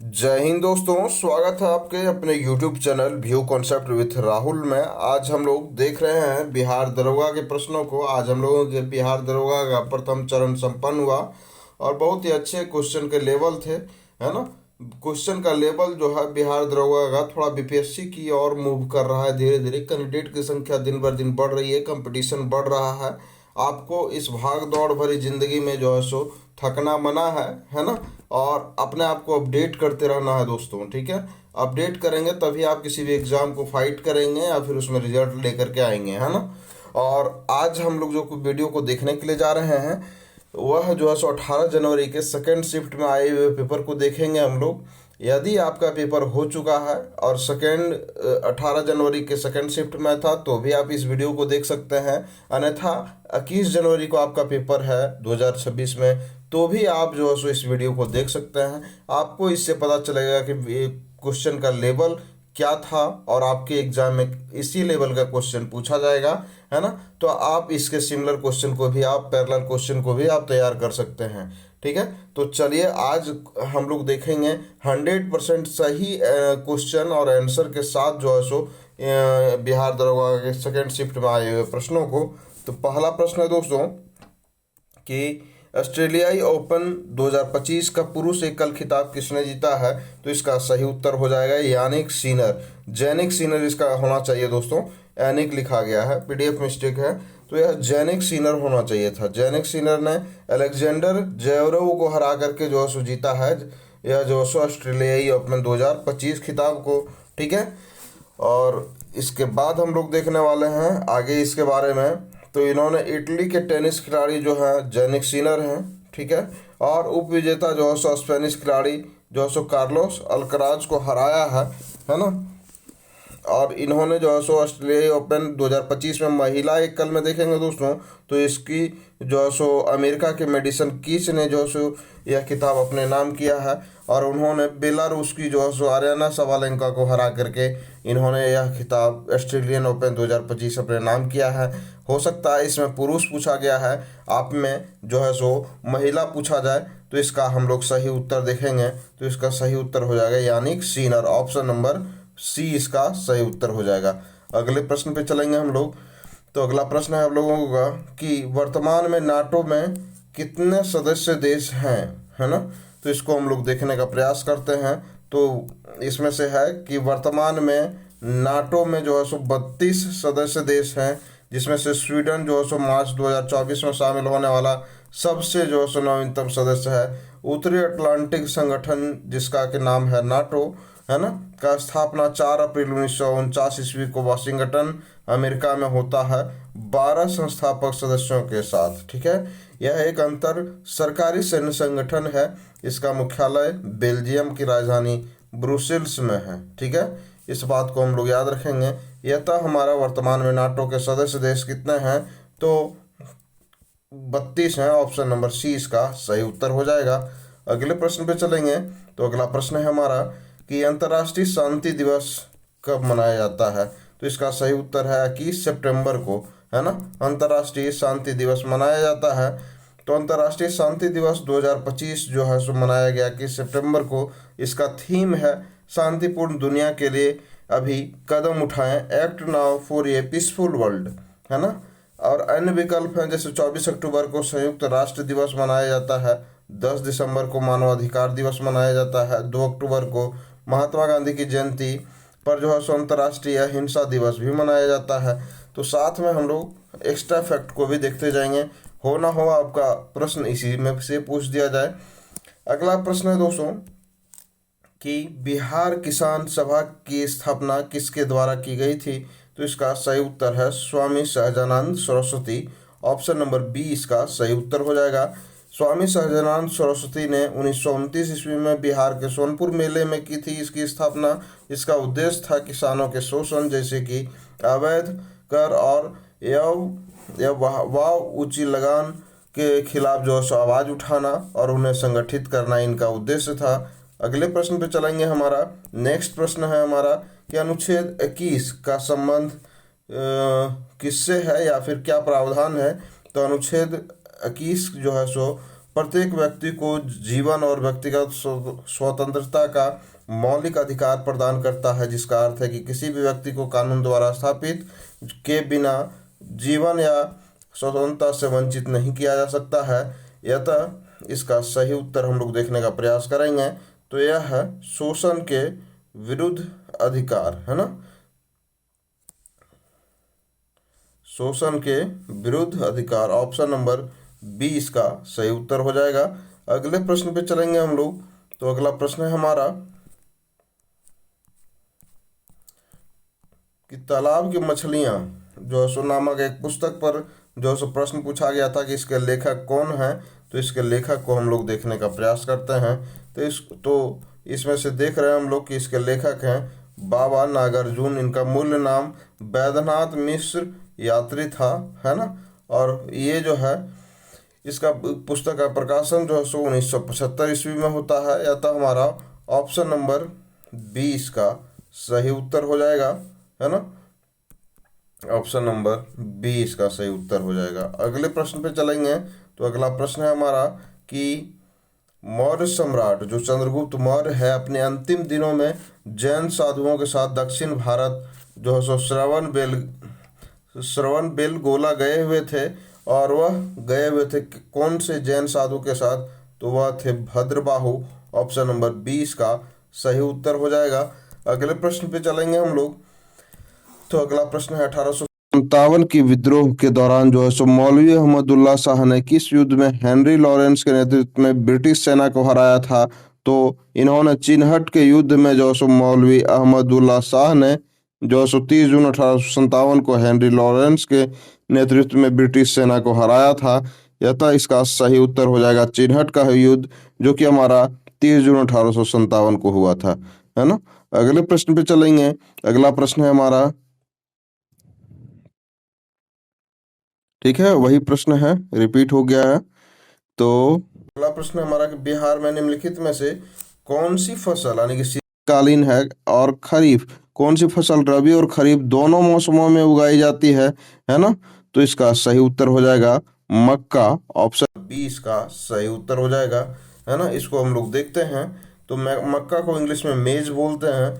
जय हिंद दोस्तों, स्वागत है आपके अपने YouTube channel view concept with Rahul में। आज हम लोग देख रहे हैं बिहार दरोगा के प्रश्नों को। आज हम लोगों के बिहार दरोगा का प्रथम चरण संपन्न हुआ और बहुत ही अच्छे क्वेश्चन के लेवल थे, है ना। क्वेश्चन का लेवल जो है बिहार दरोगा का थोड़ा बीपीएससी की ओर मूव कर रहा है। धीरे धीरे कैंडिडेट की संख्या दिन बर दिन बढ़ रही है, कंपटीशन बढ़ रहा है। आपको इस भाग दौड़ भरी जिंदगी में जो है सो थकना मना है ना। और अपने आप को अपडेट करते रहना है दोस्तों, ठीक है। अपडेट करेंगे तभी आप किसी भी एग्जाम को फाइट करेंगे या फिर उसमें रिजल्ट लेकर के आएंगे, है ना। और आज हम लोग जो वीडियो को देखने के लिए जा रहे हैं वह जो है सो 18 जनवरी के सेकेंड शिफ्ट में आए हुए पेपर को देखेंगे हम लोग। यदि आपका पेपर हो चुका है और 18 जनवरी के सेकेंड शिफ्ट में था तो भी आप इस वीडियो को देख सकते हैं। अन्यथा 21 जनवरी को आपका पेपर है 2026 में, तो भी आप जो है सो इस वीडियो को देख सकते हैं। आपको इससे पता चलेगा कि क्वेश्चन का लेवल क्या था और आपके एग्जाम में इसी लेवल का क्वेश्चन पूछा जाएगा, है ना। तो आप इसके सिमिलर क्वेश्चन को भी, आप पैरेलल क्वेश्चन को भी आप तैयार कर सकते हैं, ठीक है। तो चलिए आज हम लोग देखेंगे 100% सही क्वेश्चन और आंसर के साथ जो है सो बिहार दरोगा के सेकेंड शिफ्ट में आए हुए प्रश्नों को। तो पहला प्रश्न है दोस्तों कि ऑस्ट्रेलियाई ओपन 2025 का पुरुष एकल खिताब किसने जीता है। तो इसका सही उत्तर हो जाएगा यानिक सिनर। जैनिक सिनर इसका होना चाहिए दोस्तों, एनिक लिखा गया है, पीडीएफ मिस्टेक है। तो यह जैनिक सिनर होना चाहिए था। जैनिक सिनर ने अलेक्जेंडर जेवरोव को हरा करके जो है सो जीता है यह जो है सो ऑस्ट्रेलियाई ओपन 2025 खिताब को, ठीक है। और इसके बाद हम लोग देखने वाले हैं आगे इसके बारे में। तो इन्होंने इटली के टेनिस खिलाड़ी जो है जैनिक सिनर हैं, ठीक है। और उप विजेता जो है सो स्पेनिश खिलाड़ी जो है सो कार्लोस अल्कराज को हराया है ना। और इन्होंने जो है सो ऑस्ट्रेलियाई ओपन 2025 में महिला एकल में देखेंगे दोस्तों तो इसकी जो है सो अमेरिका के मेडिसन कीच ने जो है सो यह खिताब अपने नाम किया है। और उन्होंने बेलारूस की जो है सो आर्याना सवालेंका को हरा करके इन्होंने यह खिताब ऑस्ट्रेलियन ओपन 2025 अपने नाम किया है। हो सकता है इसमें पुरुष पूछा गया है, आप में जो है सो महिला पूछा जाए तो इसका हम लोग सही उत्तर देखेंगे। तो इसका सही उत्तर हो जाएगा यानी सीनर, ऑप्शन नंबर सी इसका सही उत्तर हो जाएगा। अगले प्रश्न पे चलेंगे हम लोग। तो अगला प्रश्न है हम लोगों का कि वर्तमान में नाटो में कितने सदस्य देश हैं, है ना। तो इसको हम लोग देखने का प्रयास करते हैं। तो इसमें से है कि वर्तमान में नाटो में जो है सो 32 सदस्य देश हैं, जिसमें से स्वीडन जो है सो मार्च 2024 में शामिल होने वाला सबसे जो है सो नवीनतम सदस्य है। उत्तरी अटलांटिक संगठन जिसका के नाम है नाटो, है ना, का स्थापना 4 अप्रैल 1949 ईस्वी को वाशिंगटन अमेरिका में होता है 12 संस्थापक सदस्यों के साथ, ठीक है। यह एक अंतर सरकारी सैन्य संगठन है। इसका मुख्यालय बेल्जियम की राजधानी ब्रुसेल्स में है, ठीक है। इस बात को हम लोग याद रखेंगे। यह था हमारा वर्तमान में नाटो के सदस्य देश कितने हैं। तो 32 हैं, ऑप्शन नंबर सी इसका सही उत्तर हो जाएगा। अगले प्रश्न पे चलेंगे। तो अगला प्रश्न है हमारा कि अंतर्राष्ट्रीय शांति दिवस कब मनाया जाता है। तो इसका सही उत्तर है 21 सितंबर को, है ना, अंतर्राष्ट्रीय शांति दिवस मनाया जाता है। तो अंतर्राष्ट्रीय शांति दिवस 2025 जो है सो मनाया गया 21 सितंबर को। इसका थीम है शांतिपूर्ण दुनिया के लिए अभी कदम उठाएं, act now for a peaceful world, है ना। और अन्य विकल्प हैं जैसे 24 अक्टूबर को संयुक्त राष्ट्र दिवस मनाया जाता है, 10 दिसंबर को मानवाधिकार दिवस मनाया जाता है, 2 अक्टूबर को महात्मा गांधी की जयंती पर जो है सो अंतर्राष्ट्रीय अहिंसा दिवस भी मनाया जाता है। तो साथ में हम लोग एक्स्ट्रा फैक्ट को भी देखते जाएंगे, हो ना हो आपका प्रश्न इसी में से पूछ दिया जाए। अगला प्रश्न है दोस्तों कि बिहार किसान सभा की स्थापना किसके द्वारा की गई थी। तो इसका सही उत्तर है Swami Sahajanand Saraswati, option number B इसका सही उत्तर हो जाएगा। स्वामी सहजानंद सरस्वती ने 1929 ईस्वी में बिहार के सोनपुर मेले में की थी इसकी स्थापना। इसका उद्देश्य था किसानों के शोषण जैसे कि अवैध कर और वाव ऊंची लगान के खिलाफ जो है आवाज़ उठाना और उन्हें संगठित करना इनका उद्देश्य था। अगले प्रश्न पे चलेंगे। हमारा नेक्स्ट प्रश्न है हमारा कि अनुच्छेद 21 का संबंध किससे है या फिर क्या प्रावधान है। तो अनुच्छेद 21 जो है सो प्रत्येक व्यक्ति को जीवन और व्यक्तिगत स्वतंत्रता का मौलिक अधिकार प्रदान करता है, जिसका अर्थ है कि किसी भी व्यक्ति को कानून द्वारा स्थापित के बिना जीवन या स्वतंत्रता से वंचित नहीं किया जा सकता है। अतः इसका सही उत्तर हम लोग देखने का प्रयास करेंगे, तो यह है शोषण के विरुद्ध अधिकार, है ना, शोषण के विरुद्ध अधिकार। ऑप्शन नंबर बी इसका सही उत्तर हो जाएगा। अगले प्रश्न पे चलेंगे हम लोग। तो अगला प्रश्न है हमारा कि तालाब की मछलियां जो है सो नामक एक पुस्तक पर जो है सो प्रश्न पूछा गया था कि इसके लेखक कौन है। तो इसके लेखक को हम लोग देखने का प्रयास करते हैं। तो इसमें से देख रहे हैं हम लोग कि इसके लेखक हैं बाबा नागार्जुन। इनका मूल नाम वैद्यनाथ मिश्र यात्री था, है ना। और ये जो है इसका पुस्तक का प्रकाशन जो है सो 1975 ईस्वी में होता है। अतः हमारा ऑप्शन नंबर 20 का सही उत्तर हो जाएगा, है ना। ऑप्शन नंबर 20 का सही उत्तर हो जाएगा। अगले प्रश्न पे चलेंगे। तो अगला प्रश्न है हमारा कि मौर्य सम्राट जो चंद्रगुप्त मौर्य है अपने अंतिम दिनों में जैन साधुओं के साथ दक्षिण भारत जो है सो श्रवण बेलगोला गए हुए थे। और वह गए हुए थे कौन से जैन साधु के साथ? तो वह थे भद्रबाहु। ऑप्शन नंबर 20 का सही उत्तर हो जाएगा। अगले प्रश्न पे चलेंगे हम लोग। तो अगला प्रश्न है 1857 की विद्रोह के दौरान जो है सो मौलवी अहमदुल्ला शाह ने किस युद्ध में हेनरी लॉरेंस के नेतृत्व में ब्रिटिश सेना को हराया था? तो इन्होंने चिन्हट के युद्ध में जो है सो मौलवी अहमदुल्ला शाह ने जो है सो 30 जून 1857 को हेनरी लॉरेंस के नेतृत्व में ब्रिटिश सेना को हराया था। अतः इसका सही उत्तर हो जाएगा चिन्हट का युद्ध, जो कि हमारा 30 जून 1857 को हुआ था, है ना। अगले प्रश्न पे चलेंगे। अगला प्रश्न है हमारा, ठीक है, वही प्रश्न है, रिपीट हो गया है। तो अगला प्रश्न हमारा कि बिहार में निम्नलिखित में से कौन सी फसल यानी कि शीतकालीन है और खरीफ, कौन सी फसल रबी और खरीफ दोनों मौसमों में उगाई जाती है ना। तो इसका सही उत्तर हो जाएगा मक्का। ऑप्शन 20 का सही उत्तर हो जाएगा, है ना। इसको हम लोग देखते हैं। तो मक्का को इंग्लिश में मेज बोलते हैं।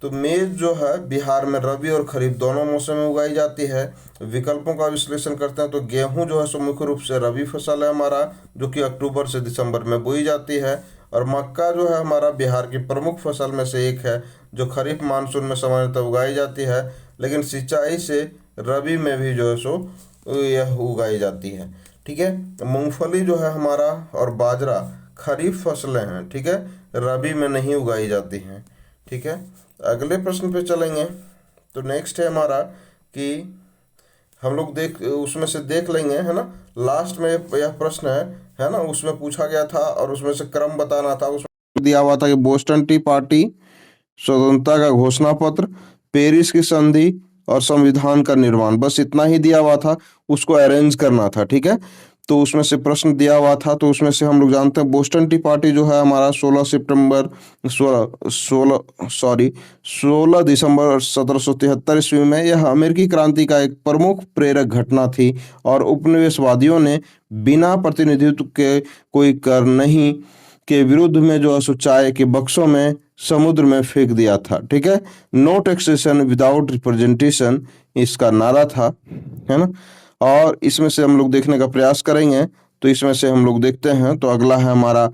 तो मेज जो है बिहार में रबी और खरीफ दोनों मौसम में उगाई जाती है। विकल्पों का विश्लेषण करते हैं तो गेहूं जो है सो मुख्य रूप से रबी फसल है हमारा, जो कि अक्टूबर से दिसंबर में बोई जाती है। और मक्का जो है हमारा बिहार की प्रमुख फसल में से एक है, जो खरीफ मानसून में सामान्यतः उगाई जाती है, लेकिन सिंचाई से रबी में भी जो है सो यह उगाई जाती है। ठीक है, मूंगफली जो है हमारा और बाजरा खरीफ फसलें हैं, ठीक है, रबी में नहीं उगाई जाती हैं। ठीक है, अगले प्रश्न पे चलेंगे। तो नेक्स्ट है हमारा कि हम लोग उसमें से देख लेंगे, है ना। लास्ट में यह प्रश्न है ना, उसमें पूछा गया था और उसमें से क्रम बताना था। उसमें दिया हुआ था कि बोस्टन टी पार्टी, स्वतंत्रता का घोषणा पत्र, पेरिस की संधि और संविधान का निर्माण, बस इतना ही दिया हुआ था, उसको अरेंज करना था। ठीक है, तो उसमें से प्रश्न दिया हुआ था। तो उसमें से हम लोग जानते हैं बोस्टन टी पार्टी जो है हमारा 16 दिसंबर 1773 ईस्वी में, यह अमेरिकी क्रांति का एक प्रमुख प्रेरक घटना थी और उपनिवेशवादियों ने बिना प्रतिनिधित्व के कोई कर नहीं के विरुद्ध में जो है चाय के बक्सों में समुद्र में फेंक दिया था। ठीक है, नो टैक्सेशन विदाउट रिप्रेजेंटेशन इसका नारा था, है ना। और इसमें से हम लोग देखने का प्रयास करेंगे। तो इसमें से हम लोग देखते हैं। तो अगला है हमारा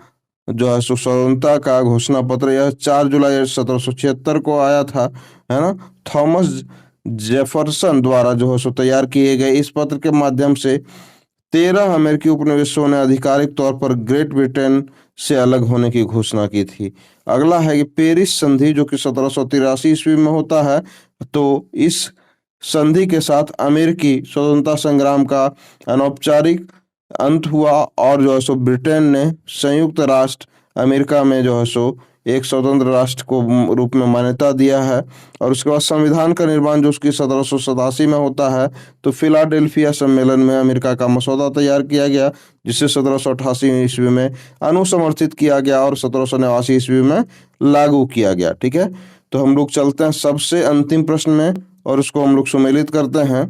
जो है स्वतंत्रता का घोषणा पत्र, यह 4 जुलाई 1776 को आया था, है ना। थॉमस जेफरसन द्वारा जो है सो तैयार किए गए इस पत्र के माध्यम से 13 अमेरिकी उपनिवेशों ने आधिकारिक तौर पर ग्रेट ब्रिटेन से अलग होने की घोषणा की थी। अगला है कि पेरिस संधि, जो कि 1783 ईस्वी में होता है। तो इस संधि के साथ अमेरिकी स्वतंत्रता संग्राम का अनौपचारिक अंत हुआ और जो है सो ब्रिटेन ने संयुक्त राष्ट्र अमेरिका में जो है सो एक स्वतंत्र राष्ट्र को रूप में मान्यता दिया है। और उसके बाद संविधान का निर्माण जो उसकी 1787 में होता है। तो फिलाडेल्फिया सम्मेलन में अमेरिका का मसौदा तैयार किया गया, जिसे 1788 ईस्वी में अनुसमर्थित किया गया और 1789 ईस्वी में लागू किया गया। ठीक है, तो हम लोग चलते हैं सबसे अंतिम प्रश्न में और उसको हम लोग सुमेलित करते हैं।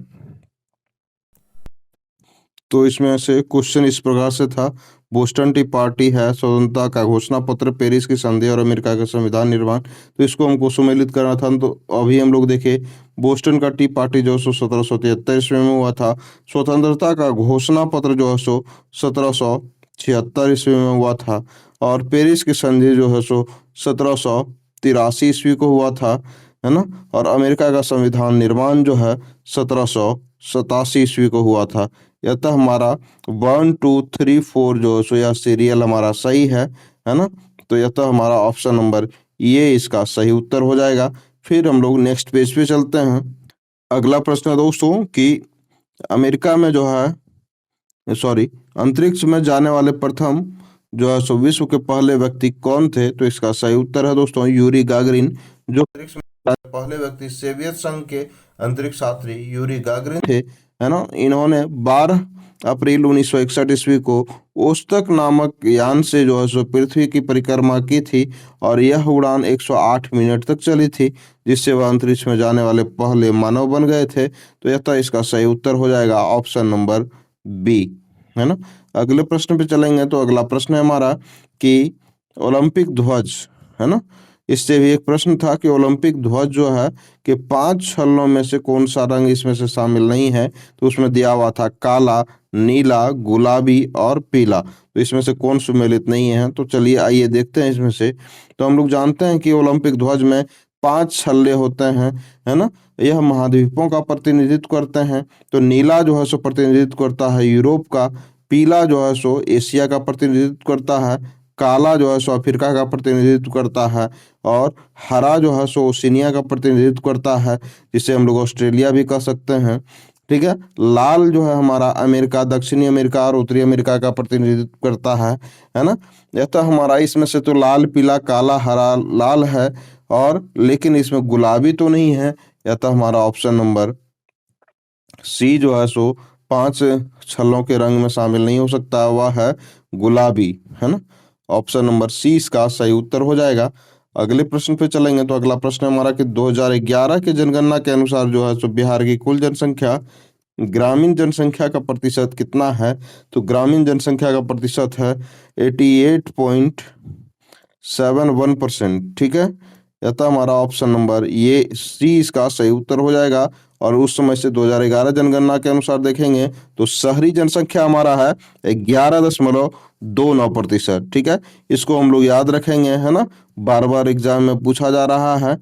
तो इसमें से क्वेश्चन इस प्रकार से था, बोस्टन टी पार्टी है, स्वतंत्रता का घोषणा पत्र, पेरिस की संधि और अमेरिका का संविधान निर्माण। तो इसको हमको सुमेलित करना था। तो अभी हम लोग देखे बोस्टन का टी पार्टी जो सो 1773 ईस्वी में हुआ था। स्वतंत्रता का घोषणा पत्र जो है सो 1776 ईस्वी में हुआ था। और पेरिस की संधि जो है सो 1783 ईस्वी को हुआ था, है ना। और अमेरिका का संविधान निर्माण जो है 1787 ईस्वी को हुआ था। अतः हमारा 1 2 3 4 जो है सो यह सीरियल हमारा सही है ना। तो यह तो हमारा ऑप्शन नंबर ये इसका सही उत्तर हो जाएगा। फिर हम लोग नेक्स्ट पेज पे चलते हैं। अगला प्रश्न है दोस्तों कि अमेरिका में जो है अंतरिक्ष में जाने वाले प्रथम जो है सो विश्व के पहले व्यक्ति कौन थे। तो इसका सही उत्तर है दोस्तों यूरी गागरिन। जो अंतरिक्ष में पहले व्यक्ति सोवियत संघ के अंतरिक्ष यात्री यूरी गागरिन थे, है ना। इन्होंने 12 अप्रैल 1961 ईस्वी को ओस्टक नामक यान से जो है सो पृथ्वी की परिक्रमा की थी। और यह उड़ान 108 मिनट तक चली थी, जिससे वह अंतरिक्ष में जाने वाले पहले मानव बन गए थे। तो यह तो इसका सही उत्तर हो जाएगा ऑप्शन नंबर बी, है ना। अगले प्रश्न पे चलेंगे। तो अगला प्रश्न है हमारा कि ओलंपिक ध्वज, है ना। इससे भी एक प्रश्न था कि ओलंपिक ध्वज जो है कि 5 छल्लों में से कौन सा रंग इसमें से शामिल नहीं है। तो उसमें दिया हुआ था काला, नीला, गुलाबी और पीला। तो इसमें से कौन सुमेलित नहीं है। तो चलिए आइए देखते हैं इसमें से। तो हम लोग जानते हैं कि ओलंपिक ध्वज में 5 छल्ले होते हैं, है ना। यह महाद्वीपों का प्रतिनिधित्व करते हैं। तो नीला जो है सो प्रतिनिधित्व करता है यूरोप का, पीला जो है सो एशिया का प्रतिनिधित्व करता है, काला जो है सो अफ्रीका का प्रतिनिधित्व करता है, और हरा जो है सो ओशिनिया का प्रतिनिधित्व करता है, जिसे हम लोग ऑस्ट्रेलिया भी कह सकते हैं। ठीक है। लाल जो है हमारा अमेरिका, दक्षिणी अमेरिका और उत्तरी अमेरिका का प्रतिनिधित्व करता है ना। यह तो हमारा इसमें से तो लाल, पीला, काला, हरा, लाल है, और लेकिन इसमें गुलाबी तो नहीं है। यह तो हमारा ऑप्शन नंबर सी जो है सो 5 छल्लों के रंग में शामिल नहीं हो सकता, वह है गुलाबी, है ना। ऑप्शन नंबर सी इसका सही उत्तर हो जाएगा। अगले प्रश्न पे चलेंगे। तो अगला प्रश्न है हमारा कि 2011 के जनगणना के अनुसार जो है सो बिहार की कुल जनसंख्या ग्रामीण जनसंख्या का प्रतिशत कितना है। तो ग्रामीण जनसंख्या का प्रतिशत है 88.71%। ठीक है। यह था हमारा ऑप्शन नंबर ये सी इसका सही उत्तर हो जाएगा। और उस समय से 2011 जनगणना के अनुसार देखेंगे तो शहरी जनसंख्या हमारा है 11.29%। ठीक है। इसको हम लोग याद रखेंगे, है ना। बार बार एग्जाम में पूछा जा रहा है।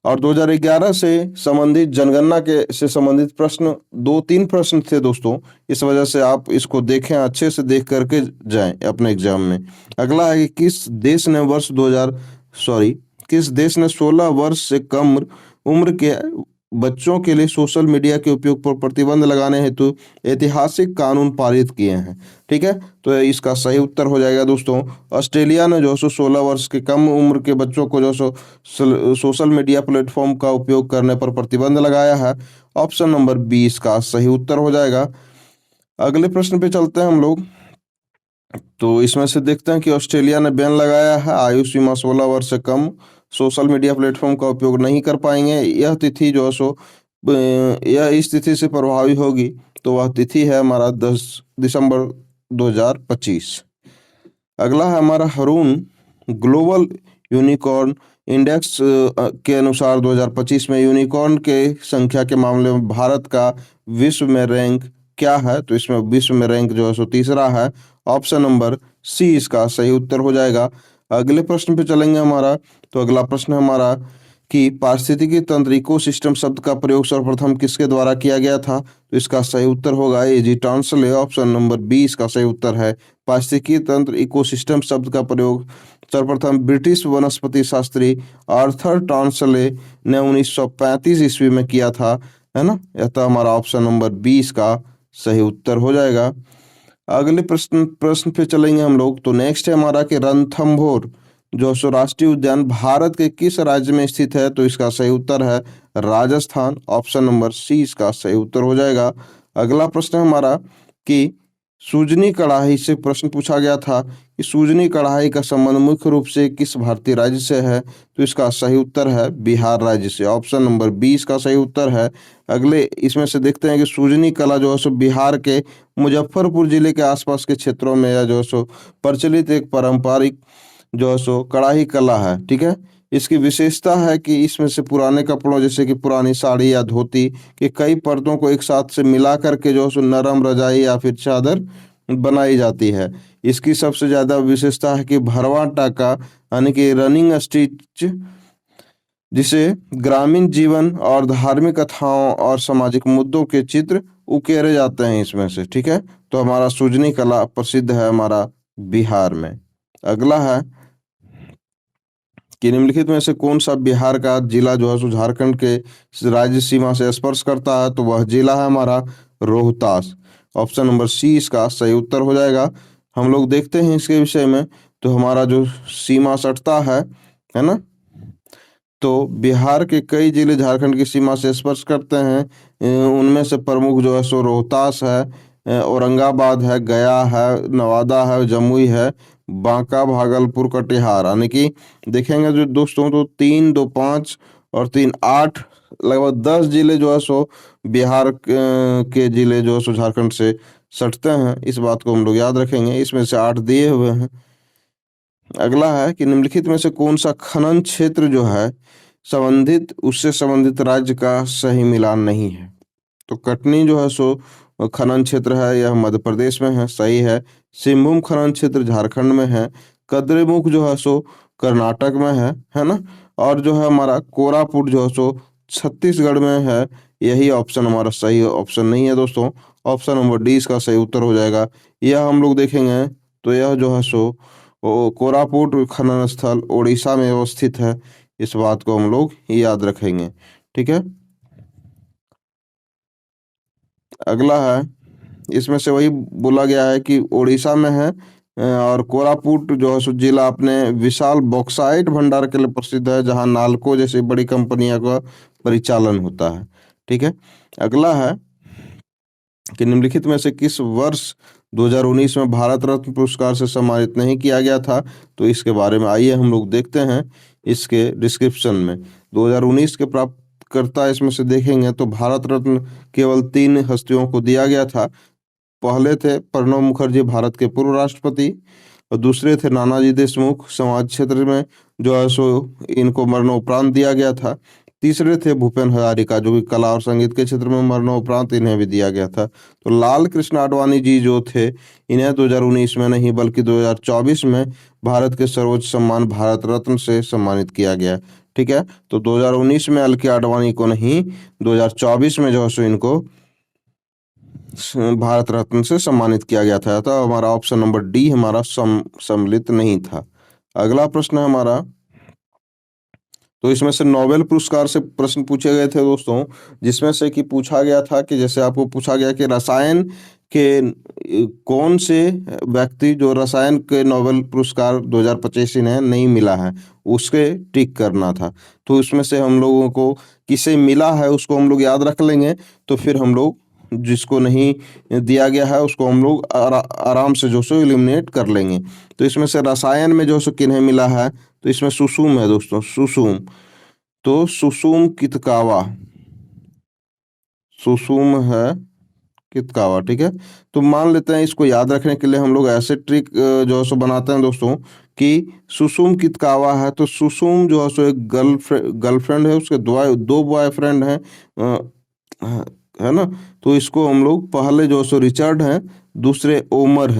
और 2011 से संबंधित जनगणना के से संबंधित प्रश्न 2-3 प्रश्न थे दोस्तों। इस वजह से आप इसको देखें, अच्छे से देख करके जाएं अपने एग्जाम में। अगला है कि किस देश ने 16 वर्ष से कम उम्र के बच्चों के लिए सोशल मीडिया के उपयोग पर प्रतिबंध लगाने हेतु ऐतिहासिक कानून पारित किए हैं। ठीक है। तो इसका सही उत्तर हो जाएगा दोस्तों ऑस्ट्रेलिया ने जो सो 16 वर्ष के कम उम्र के बच्चों को जो सो सोशल मीडिया प्लेटफॉर्म का उपयोग करने पर प्रतिबंध लगाया है। ऑप्शन नंबर 20 का सही उत्तर हो जाएगा। अगले प्रश्न पे चलते हैं हम लोग। तो इसमें से देखते हैं कि ऑस्ट्रेलिया ने बैन लगाया है आयु सीमा 16 वर्ष से कम सोशल मीडिया प्लेटफॉर्म का उपयोग नहीं कर पाएंगे। यह तिथि जो है सो यह इस तिथि से प्रभावी होगी। तो वह तिथि है हमारा 10 दिसंबर 2025। अगला है हमारा हरून ग्लोबल यूनिकॉर्न इंडेक्स के अनुसार 2025 में यूनिकॉर्न के संख्या के मामले में भारत का विश्व में रैंक क्या है। तो इसमें विश्व में रैंक जो है सो तीसरा है। ऑप्शन नंबर सी इसका सही उत्तर हो जाएगा। अगले प्रश्न पे चलेंगे हमारा। तो अगला प्रश्न है हमारा कि पारिस्थितिकी तंत्र इकोसिस्टम शब्द का प्रयोग सर्वप्रथम किसके द्वारा किया गया था। तो इसका सही उत्तर होगा एजी टॉन्सले। ऑप्शन नंबर बी इसका सही उत्तर है। पारिस्थितिकी तंत्र इकोसिस्टम शब्द का प्रयोग सर्वप्रथम ब्रिटिश वनस्पति शास्त्री आर्थर टॉन्सले ने 1935 ईस्वी में किया था, है ना। यह था हमारा ऑप्शन नंबर 20 का सही उत्तर हो जाएगा। अगले प्रश्न पे चलेंगे हम लोग। तो नेक्स्ट है हमारा कि रणथंभौर जो सो राष्ट्रीय उद्यान भारत के किस राज्य में स्थित है। तो इसका सही उत्तर है राजस्थान। ऑप्शन नंबर सी इसका सही उत्तर हो जाएगा। अगला प्रश्न है हमारा कि सूजनी कड़ाही से प्रश्न पूछा गया था कि सूजनी कढ़ाई का संबंध मुख्य रूप से किस भारतीय राज्य से है? तो इसका सही उत्तर है बिहार राज्य से। ऑप्शन नंबर 20 का सही उत्तर है। अगले इसमें से देखते हैं कि सूजनी कला जो है सो बिहार के मुजफ्फरपुर जिले के आसपास के क्षेत्रों में या जो है सो प्रचलित एक पारंपरिक जो है सो कढ़ाई कला है। ठीक है, इसकी विशेषता है कि इसमें से पुराने कपड़ों जैसे कि पुरानी साड़ी या धोती के कई परतों को एक साथ से मिला करके जो है सो नरम रजाई या फिर चादर बनाई जाती है। इसकी सबसे ज्यादा विशेषता है कि भरवा टाका यानी कि रनिंग स्टिच, जिसे ग्रामीण जीवन और धार्मिक कथाओं और सामाजिक मुद्दों के चित्र उकेरे जाते हैं इसमें से। ठीक है, तो हमारा सूजनी कला प्रसिद्ध है हमारा बिहार में। अगला है कि निम्नलिखित में से कौन सा बिहार का जिला जो है सो झारखंड के राज्य सीमा से स्पर्श करता है? तो वह जिला है हमारा रोहतास। ऑप्शन नंबर सी इसका सही उत्तर हो जाएगा। हम लोग देखते हैं इसके विषय में, तो हमारा जो सीमा सटता है ना, तो बिहार के कई जिले झारखंड की सीमा से स्पर्श करते हैं। उनमें से प्रमुख जो है सो रोहतास है, औरंगाबाद है, गया है, नवादा है, जमुई है, बांका, भागलपुर, कटिहार। यानी कि देखेंगे जो दोस्तों, तो 3, 2, 5 और 3, 8 लगभग 10 जिले जो है सो बिहार के जिले जो है सो झारखंड से सटते हैं। इस बात को हम लोग याद रखेंगे। इसमें से 8 दिए हुए हैं। अगला है कि निम्नलिखित में से कौन सा खनन क्षेत्र जो है संबंधित उससे संबंधित राज्य का सही मिलान नहीं है? तो कटनी जो है सो खनन क्षेत्र है, यह मध्य प्रदेश में है, सही है। सिंहभूम खनन क्षेत्र झारखंड में है। कद्रेमुख जो है सो कर्नाटक में है ना। और जो है हमारा कोरापुट जो है सो छत्तीसगढ़ में है। यही ऑप्शन हमारा सही ऑप्शन नहीं है दोस्तों। ऑप्शन नंबर डी इसका सही उत्तर हो जाएगा। यह हम लोग देखेंगे तो यह जो है सो कोरापुट खनन स्थल उड़ीसा में अवस्थित है। इस बात को हम लोग याद रखेंगे। ठीक है, अगला है, इसमें से वही बोला गया है कि उड़ीसा में है। और कोरापुट जो है सो जिला अपने विशाल बॉक्साइट भंडार के लिए प्रसिद्ध है, जहां नालको जैसी बड़ी कंपनियों का परिचालन होता है। ठीक है, अगला है कि निम्नलिखित में से किस वर्ष 2019 में भारत रत्न पुरस्कार से सम्मानित नहीं किया गया था? तो इसके बारे में आइए हम लोग देखते हैं इसके डिस्क्रिप्शन में। 2019 के प्राप्तकर्ता इसमें से देखेंगे तो भारत रत्न केवल 3 हस्तियों को दिया गया था। पहले थे प्रणब मुखर्जी, भारत के पूर्व राष्ट्रपति, और दूसरे थे नानाजी देशमुख, समाज क्षेत्र में जो है सो इनको मरणोपरांत दिया गया था। तीसरे थे भूपेन हजारिका, जो कि कला और संगीत के क्षेत्र में मरणोपरांत इन्हें भी दिया गया था। तो लाल कृष्ण आडवाणी जी जो थे, इन्हें 2019 में नहीं बल्कि 2024 में भारत के सर्वोच्च सम्मान भारत रत्न से सम्मानित किया गया। ठीक है, तो 2019 में एल के आडवाणी को नहीं, 2024 में जो है सो इनको भारत रत्न से सम्मानित किया गया था। तो हमारा ऑप्शन नंबर डी हमारा सम्मिलित नहीं था। अगला प्रश्न है हमारा, तो इसमें से नोबेल पुरस्कार से प्रश्न पूछे गए थे दोस्तों, जिसमें से कि पूछा गया था कि जैसे आपको पूछा गया कि रसायन के कौन से व्यक्ति जो रसायन के नोबेल पुरस्कार 2025 इन्हें नहीं मिला है, उसके टिक करना था। तो इसमें से हम लोगों को किसे मिला है उसको हम लोग याद रख लेंगे, तो फिर हम लोग जिसको नहीं दिया गया है उसको हम लोग आराम से जो सो एलिमिनेट कर लेंगे। तो इसमें से रसायन में जो सो किन्हें मिला है, तो इसमें सुसुम है दोस्तों, सुसुम। तो सुसुम कितकावा, सुसुम है कितकावा। ठीक है, तो मान लेते हैं इसको याद रखने के लिए हम लोग ऐसे ट्रिक जो है सो बनाते हैं दोस्तों कि सुसुम कितकावा है, तो सुसुम जो है सो एक गर्लफ्रेंड है, उसके दो बॉयफ्रेंड हैं, है ना। तो इसको हम लोग पहले जो है सो रिचर्ड हैं, दूसरे उमर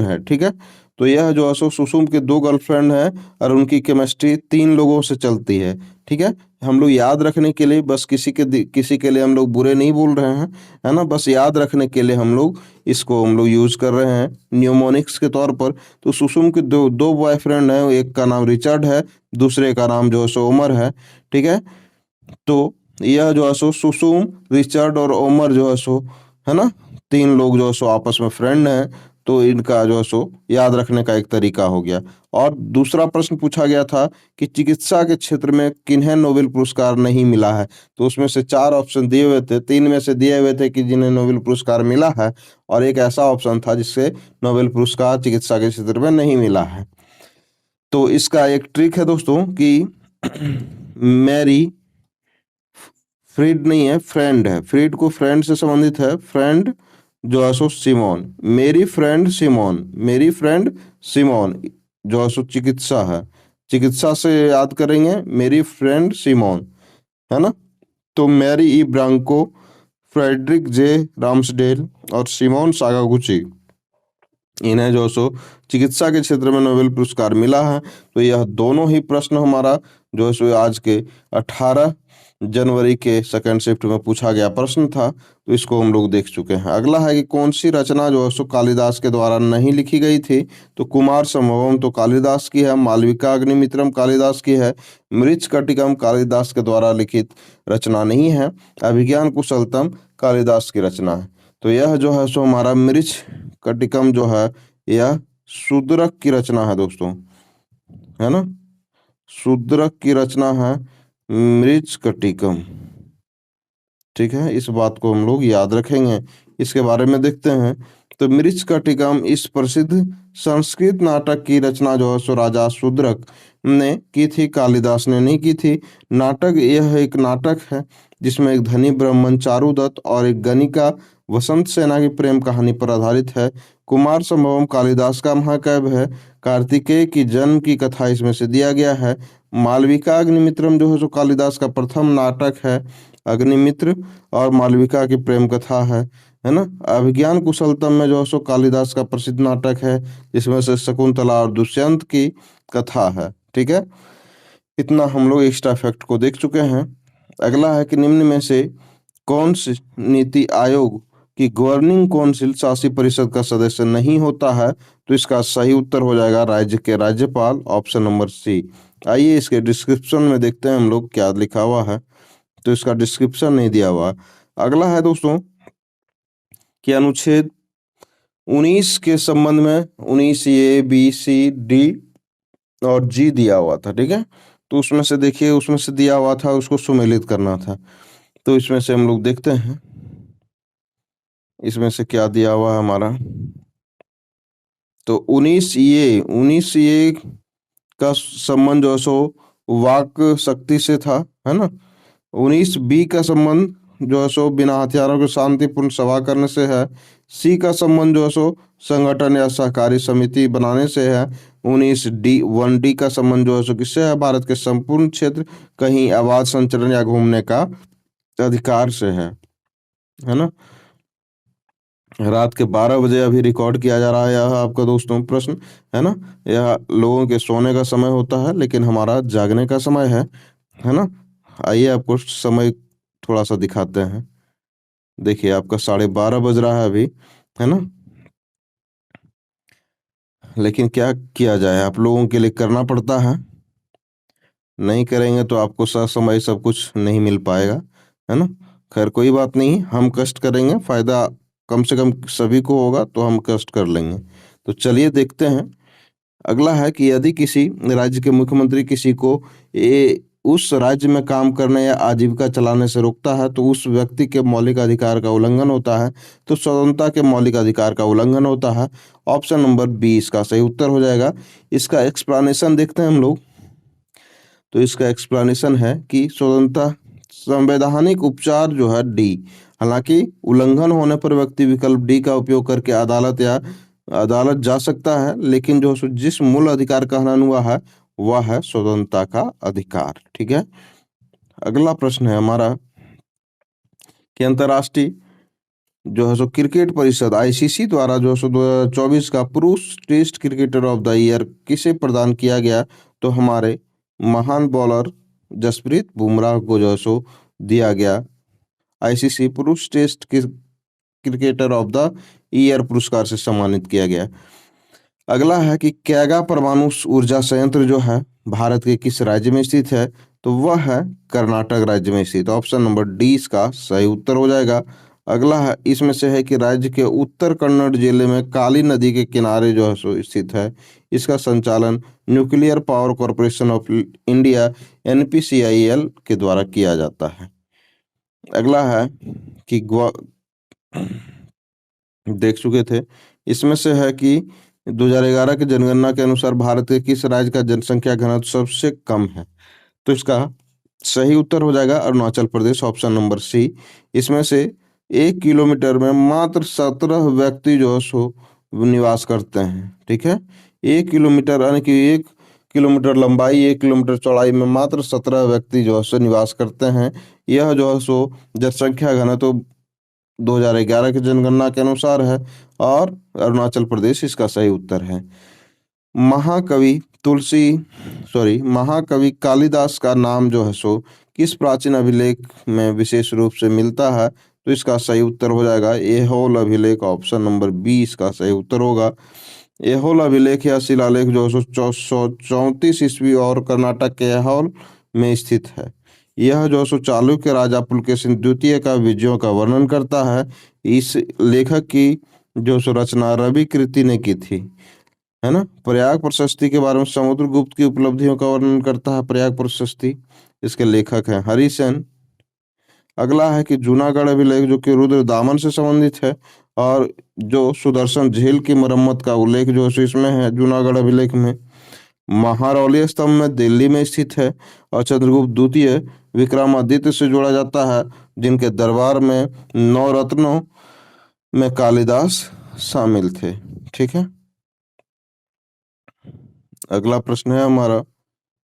है। ठीक है, तो यह जो है सो सुसुम के 2 गर्लफ्रेंड हैं और उनकी केमिस्ट्री 3 लोगों से चलती है। ठीक है, हम लोग याद रखने के लिए बस किसी के लिए हम लोग बुरे नहीं बोल रहे हैं, है ना, बस याद रखने के लिए हम लोग इसको हम लोग यूज कर रहे हैं न्यूमोनिक्स के तौर पर। तो सुसुम के दो बॉयफ्रेंड हैं, एक का नाम रिचर्ड है, दूसरे का नाम जो है सो उमर है। ठीक है, तो यह जो है सो सुसुम, रिचर्ड और ओमर जो है सो, है ना, 3 लोग जो है सो आपस में फ्रेंड हैं। तो इनका जो है सो याद रखने का एक तरीका हो गया। और दूसरा प्रश्न पूछा गया था कि चिकित्सा के क्षेत्र में किन्हें नोबेल पुरस्कार नहीं मिला है, तो उसमें से 4 ऑप्शन दिए हुए थे, 3 में से दिए हुए थे कि जिन्हें नोबेल पुरस्कार मिला है, और एक ऐसा ऑप्शन था जिससे नोबेल पुरस्कार चिकित्सा के क्षेत्र में नहीं मिला है। तो इसका एक ट्रिक है दोस्तों कि मैरी फ्रीड नहीं है, फ्रेंड है, फ्रीड को फ्रेंड से संबंधित है, फ्रेंड जो है सो सिमोन, मेरी फ्रेंड सिमोन, मेरी फ्रेंड सिमोन जो है सो चिकित्सा है, चिकित्सा से याद करेंगे मेरी फ्रेंड सिमोन, है ना। तो मैरी ई ब्रांको, फ्रेडरिक जे राम्सडेल और सिमोन सागागुची, इन्हें जो सो चिकित्सा के क्षेत्र में नोबेल पुरस्कार मिला है। तो यह दोनों ही प्रश्न हमारा जो है सो आज के 18 जनवरी के सेकंड शिफ्ट में पूछा गया प्रश्न था, तो इसको हम लोग देख चुके हैं। अगला है कि कौन सी रचना जो है सो कालिदास के द्वारा नहीं लिखी गई थी, तो कुमार संभवम तो कालिदास की है, मालविका अग्निमित्रम कालिदास की है, मृच्छकटिकम कालिदास के द्वारा लिखित रचना नहीं है, अभिज्ञान कुशलतम कालिदास की रचना है। तो यह जो है सो हमारा मृच्छकटिकम जो है यह शूद्रक की रचना है दोस्तों, है ना, शूद्रक की रचना है मृच्छकटिकम। ठीक है, इस बात को हम लोग याद रखेंगे। इसके बारे में देखते हैं। तो मृच्छकटिकम इस प्रसिद्ध संस्कृत नाटक की रचना जो है सो राजा शूद्रक ने की थी, कालिदास ने नहीं की थी। नाटक यह एक नाटक है जिसमें एक धनी ब्राह्मण चारुदत्त और एक गणिका वसंत सेना की प्रेम कहानी पर आधारित है। कुमार संभवम कालिदास का महाकाव्य है। कार्तिकेय की जन्म की कथा इसमें से दिया गया है। मालविका अग्निमित्रम जो है सो कालिदास का प्रथम नाटक है। अग्निमित्र और मालविका की प्रेम कथा है ना। अभिज्ञान कुशलतम में जो है सो कालिदास का प्रसिद्ध नाटक है जिसमें से शकुंतला और दुष्यंत की कथा है। ठीक है, इतना हम लोग एक्स्ट्रा फैक्ट को देख चुके हैं। अगला है कि निम्न में से कौन सी नीति आयोग की गवर्निंग काउंसिल शासी परिषद का सदस्य नहीं होता है, तो इसका सही उत्तर हो जाएगा राज्य के राज्यपाल, ऑप्शन नंबर सी। आइए इसके डिस्क्रिप्शन में देखते हैं हम लोग क्या लिखा हुआ है, तो इसका डिस्क्रिप्शन नहीं दिया हुआ। अगला है दोस्तों कि अनुच्छेद 19 के संबंध में 19 ए बी सी डी और जी दिया हुआ था। ठीक है, तो उसमें से देखिए, उसमें से दिया हुआ था, उसको सुमेलित करना था। तो इसमें से हम लोग देखते हैं इसमें से क्या दिया हुआ है हमारा। तो 19 ये का संबंध जो है सो वाक शक्ति से था, है ना। 19 बी का संबंध जो है सो बिना हथियारों के शांतिपूर्ण सभा करने से है। सी का संबंध जो है सो संगठन या सहकारी समिति बनाने से है। 19D का संबंध जो है सो किससे है, भारत के संपूर्ण क्षेत्र कहीं आवाज संचरण या घूमने का अधिकार से है ना। रात के 12 बजे अभी रिकॉर्ड किया जा रहा है यह आपका दोस्तों प्रश्न, है ना। यह लोगों के सोने का समय होता है लेकिन हमारा जागने का समय है ना। आइए आपको समय थोड़ा सा दिखाते हैं। देखिए आपका 12:30 बज रहा है अभी, है ना। लेकिन क्या किया जाए, आप लोगों के लिए करना पड़ता है, नहीं करेंगे तो आपको समय सब कुछ नहीं मिल पाएगा, है ना। खैर कोई बात नहीं, हम कष्ट करेंगे, फायदा कम से कम सभी को होगा, तो हम कष्ट कर लेंगे। तो चलिए देखते हैं। अगला है कि यदि किसी राज्य के मुख्यमंत्री किसी को उस राज्य में काम करने या आजीविका चलाने से रोकता है तो उस व्यक्ति के मौलिक अधिकार का उल्लंघन होता है, तो स्वतंत्रता के मौलिक अधिकार का उल्लंघन होता है। ऑप्शन नंबर बी इसका सही उत्तर हो जाएगा। इसका एक्सप्लेनेशन देखते हैं हम लोग। तो इसका एक्सप्लेनेशन है कि स्वतंत्रता संवैधानिक उपचार जो है डी, हालांकि उल्लंघन होने पर व्यक्ति विकल्प डी का उपयोग करके अदालत जा सकता है, लेकिन जो जिस मूल अधिकार का हनन हुआ है वह है स्वतंत्रता का अधिकार। ठीक है, अगला प्रश्न है हमारा कि अंतर्राष्ट्रीय जो है सो क्रिकेट परिषद आईसीसी द्वारा जो है सो 2024 का पुरुष test cricketer of the year किसे प्रदान किया गया, तो हमारे महान बॉलर जसप्रीत बुमराह को जो है सो दिया गया आईसीसी पुरुष test cricketer of the year पुरस्कार से सम्मानित किया गया। अगला है कि कैगा परमाणु ऊर्जा संयंत्र जो है भारत के किस राज्य में स्थित है, तो वह है कर्नाटक राज्य में स्थित। ऑप्शन नंबर डी इसका सही उत्तर हो जाएगा। अगला है इसमें से है कि राज्य के उत्तर कन्नड़ जिले में काली नदी के किनारे जो है सो स्थित है। इसका संचालन nuclear power corporation of India NPCIL के द्वारा किया जाता है। अगला है कि देख चुके थे। इसमें से है कि 2011 की जनगणना के अनुसार भारत के किस राज्य का जनसंख्या घनत्व सबसे कम है? तो इसका सही उत्तर हो जाएगा Arunachal Pradesh, option number C. इसमें से 1 किलोमीटर में मात्र 17 व्यक्ति जो है सो निवास करते हैं। ठीक है, 1 किलोमीटर यानी कि 1 किलोमीटर लंबाई, 1 किलोमीटर चौड़ाई में मात्र 17 व्यक्ति जो है सो निवास करते हैं। यह जो है सो जनसंख्या घनत्व 2011 की जनगणना के अनुसार है और अरुणाचल प्रदेश इसका सही उत्तर है। महाकवि महाकवि कालिदास का नाम जो है सो किस प्राचीन अभिलेख में विशेष रूप से मिलता है? तो इसका सही उत्तर हो जाएगा ऐहोल अभिलेख, ऑप्शन नंबर बी इसका सही उत्तर होगा। ऐहोल अभिलेख या शिलालेख जो है 1434 ईस्वी और कर्नाटक के ऐहोल में स्थित है। यह जो सो चालुक्य राजा पुलकेशिन द्वितीय का विजयों का वर्णन करता है। इस लेखक की जो सो रचना रवि कृति ने की थी, है ना। प्रयाग प्रशस्ति के बारे में समुद्रगुप्त की उपलब्धियों का वर्णन करता है प्रयाग प्रशस्ति, इसके लेखक हैं हरिसेन। अगला है कि जूनागढ़ अभिलेख जो कि रुद्र दामन से संबंधित है और जो सुदर्शन झील की मरम्मत का उल्लेख जो है इसमें है जूनागढ़ अभिलेख में। महारौली स्तंभ में दिल्ली में स्थित है और चंद्रगुप्त द्वितीय विक्रमादित्य से जोड़ा जाता है, जिनके दरबार में नवरत्नों में कालिदास शामिल थे। ठीक है, अगला प्रश्न है हमारा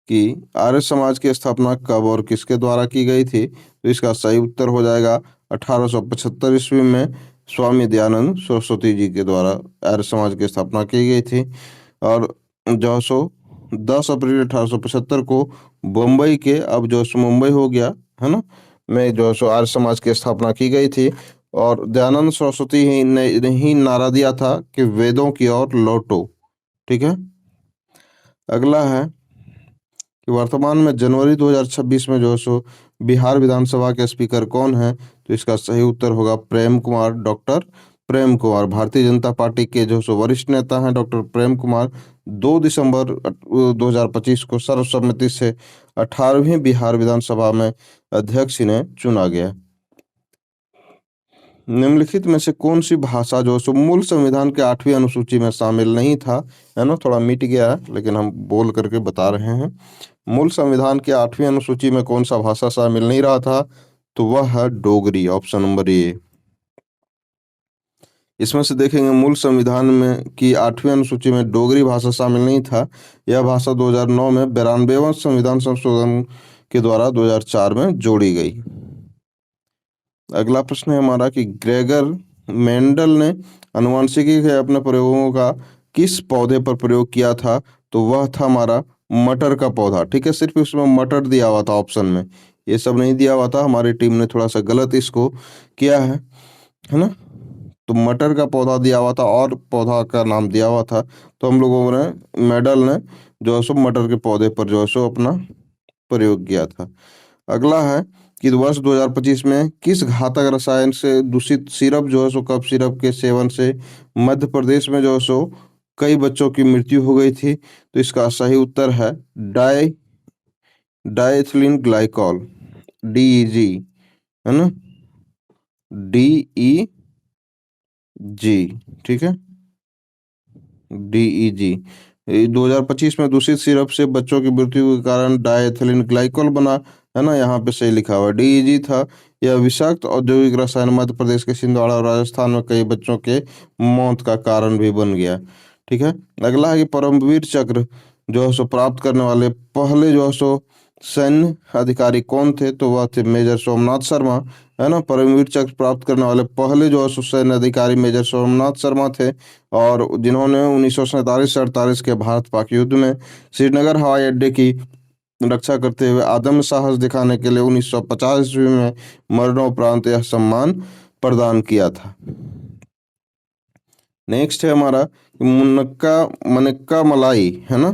कि आर्य समाज की स्थापना कब और किसके द्वारा की गई थी? तो इसका सही उत्तर हो जाएगा 1875 ईस्वी में स्वामी दयानंद सरस्वती जी के द्वारा आर्य समाज की स्थापना की गई थी। और जो सो 10 अप्रैल 1875 को बम्बई के, अब जो सो मुंबई हो गया है ना, में जो सो आर्य समाज की स्थापना की गई थी। और दयानंद सरस्वती ने ही नारा दिया था कि वेदों की ओर लौटो। ठीक है, अगला है कि वर्तमान में जनवरी 2026 में जो है सो बिहार विधानसभा के स्पीकर कौन है? तो इसका सही उत्तर होगा प्रेम कुमार, डॉक्टर प्रेम कुमार। भारतीय जनता पार्टी के जो सो वरिष्ठ नेता हैं डॉक्टर प्रेम कुमार। 2 दिसंबर 2025 को सर्वसम्मति से 18वीं बिहार विधानसभा में अध्यक्ष इन्हें चुना गया। निम्नलिखित में से कौन सी भाषा जो सो मूल संविधान के 8वीं अनुसूची में शामिल नहीं था? है ना, थोड़ा मिट गया है लेकिन हम बोल करके बता रहे हैं। मूल संविधान की 8वीं अनुसूची में कौन सा भाषा शामिल नहीं रहा था? तो वह है डोगरी, ऑप्शन नंबर ए। इसमें से देखेंगे मूल संविधान में की 8वीं अनुसूची में डोगरी भाषा शामिल नहीं था। यह भाषा 2009 में 92वां संविधान संशोधन के द्वारा 2004 में जोड़ी गई। अगला प्रश्न है हमारा कि ग्रेगर मेंडल ने आनुवंशिकी के अपने प्रयोगों का किस पौधे पर प्रयोग किया था? तो वह था हमारा मटर का पौधा। ठीक है, सिर्फ उसमें मटर दिया हुआ था ऑप्शन में, ये सब नहीं दिया हुआ था। हमारी टीम ने थोड़ा सा गलत इसको किया है ना। तो मटर का पौधा दिया हुआ था और पौधा का नाम दिया हुआ था, तो हम लोगों ने मेडल ने जो है सो मटर के पौधे पर जो है सो अपना प्रयोग किया था। अगला है कि वर्ष 2025 में किस घातक रसायन से दूषित सिरप जो है सो कफ सिरप के सेवन से मध्य प्रदेश में जो है सो कई बच्चों की मृत्यु हो गई थी? तो इसका सही उत्तर है डाइएथिलीन ग्लाइकॉल, डीईजी, है ना, डीईजी। ठीक है, डीईजी 2025 में दूषित सिरप से बच्चों की मृत्यु के कारण डाइएथिलीन ग्लाइकॉल बना, है ना, यहाँ पे सही लिखा हुआ डीईजी था। यह विषाक्त औद्योगिक रसायन मध्य प्रदेश के छिंदवाड़ा और राजस्थान में कई बच्चों के मौत का कारण भी बन गया। ठीक है, अगला है कि परमवीर चक्र जो है सो प्राप्त करने वाले पहले जो है सो सैन्य अधिकारी कौन थे? तो वह थे मेजर सोमनाथ शर्मा, है ना। परमवीर चक्र प्राप्त करने वाले पहले जो है सो सैन्य अधिकारी मेजर सोमनाथ शर्मा थे और जिन्होंने 1947 से 48 के भारत पाक युद्ध में श्रीनगर हवाई अड्डे की रक्षा करते हुए आदम साहस दिखाने के लिए 1950 ईस्वी में मरणोपरांत यह सम्मान प्रदान किया था। नेक्स्ट है हमारा मुनक्का मनक्का मलाई, है ना,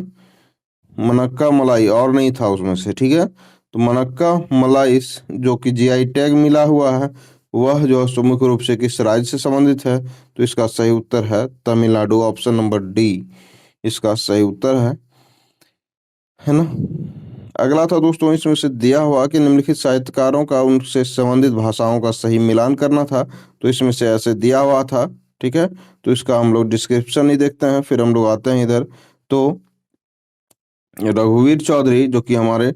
मनक्का मलाई और नहीं था उसमें से। ठीक है, तो मनक्का मलाई जो कि जीआई टैग मिला हुआ है, वह जो है मुख्य रूप से किस राज्य से संबंधित है? तो इसका सही उत्तर है तमिलनाडु, ऑप्शन नंबर डी इसका सही उत्तर है ना। अगला था दोस्तों, इसमें से दिया हुआ कि निम्नलिखित साहित्यकारों का उनसे संबंधित भाषाओं का सही मिलान करना था। तो इसमें से ऐसे दिया हुआ था, ठीक है। तो इसका हम लोग डिस्क्रिप्शन ही देखते हैं, फिर हम लोग आते हैं इधर। तो रघुवीर चौधरी जो कि हमारे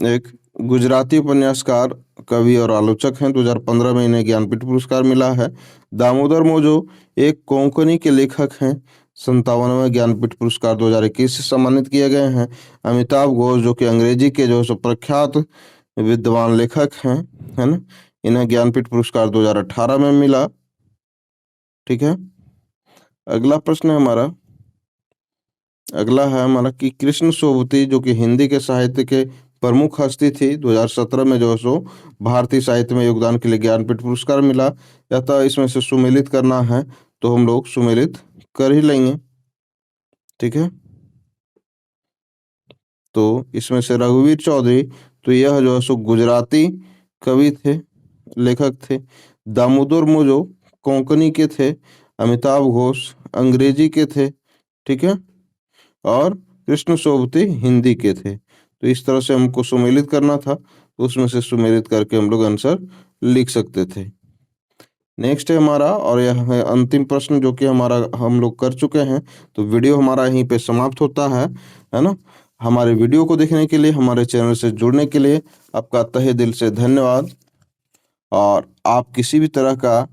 एक गुजराती उपन्यासकार, कवि और आलोचक हैं, 2015 में इन्हें ज्ञानपीठ पुरस्कार मिला है। दामोदर मोजो एक कोंकणी के लेखक हैं, 57वें ज्ञानपीठ पुरस्कार 2021 से सम्मानित किए गए हैं। अमिताभ घोष जो कि अंग्रेजी के जो है प्रख्यात विद्वान लेखक हैं, है ना, इन्हें ज्ञानपीठ पुरस्कार 2018 में मिला, ठीक है। अगला प्रश्न है हमारा, अगला है हमारा कि कृष्ण सोबती जो कि हिंदी के साहित्य के प्रमुख हस्ती थी, 2017 में जो है सो भारतीय साहित्य में योगदान के लिए ज्ञानपीठ पुरस्कार मिला। या तो इसमें से सुमेलित करना है तो हम लोग सुमेलित कर ही लेंगे, ठीक है। तो इसमें से रघुवीर चौधरी, तो यह जो है सो गुजराती कवि थे, लेखक थे। दामोदर मोजो कोंकणी के थे। अमिताभ घोष अंग्रेजी के थे, ठीक है। और कृष्ण सोबती हिंदी के थे। तो इस तरह से हमको सुमेलित करना था, तो उसमें से सुमेलित करके हम लोग आंसर लिख सकते थे। नेक्स्ट है हमारा, और यह है अंतिम प्रश्न जो कि हमारा हम लोग कर चुके हैं। तो वीडियो हमारा यहीं पे समाप्त होता है ना। हमारे वीडियो को देखने के लिए, हमारे चैनल से जुड़ने के लिए आपका तहे दिल से धन्यवाद। और आप किसी भी तरह का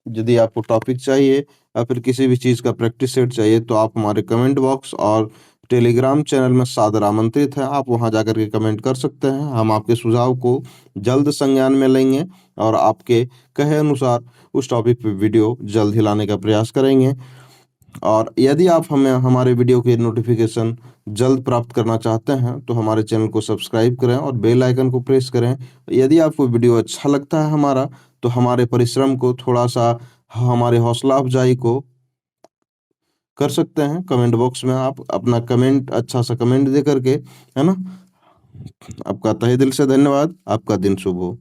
यदि आपको टॉपिक चाहिए या फिर किसी भी चीज़ का प्रैक्टिस सेट चाहिए तो आप हमारे कमेंट बॉक्स और टेलीग्राम चैनल में सादर आमंत्रित हैं। आप वहां जाकर के कमेंट कर सकते हैं। हम आपके सुझाव को जल्द संज्ञान में लेंगे और आपके कहे अनुसार उस टॉपिक पे वीडियो जल्द ही लाने का प्रयास करेंगे। और यदि आप हमें हमारे वीडियो के नोटिफिकेशन जल्द प्राप्त करना चाहते हैं तो हमारे चैनल को सब्सक्राइब करें और बेल आइकन को प्रेस करें। यदि आपको वीडियो अच्छा लगता है हमारा, तो हमारे परिश्रम को थोड़ा सा, हमारे हौसला अफजाई को कर सकते हैं। कमेंट बॉक्स में आप अपना कमेंट, अच्छा सा कमेंट दे करके, है ना। आपका तहे दिल से धन्यवाद। आपका दिन शुभ हो।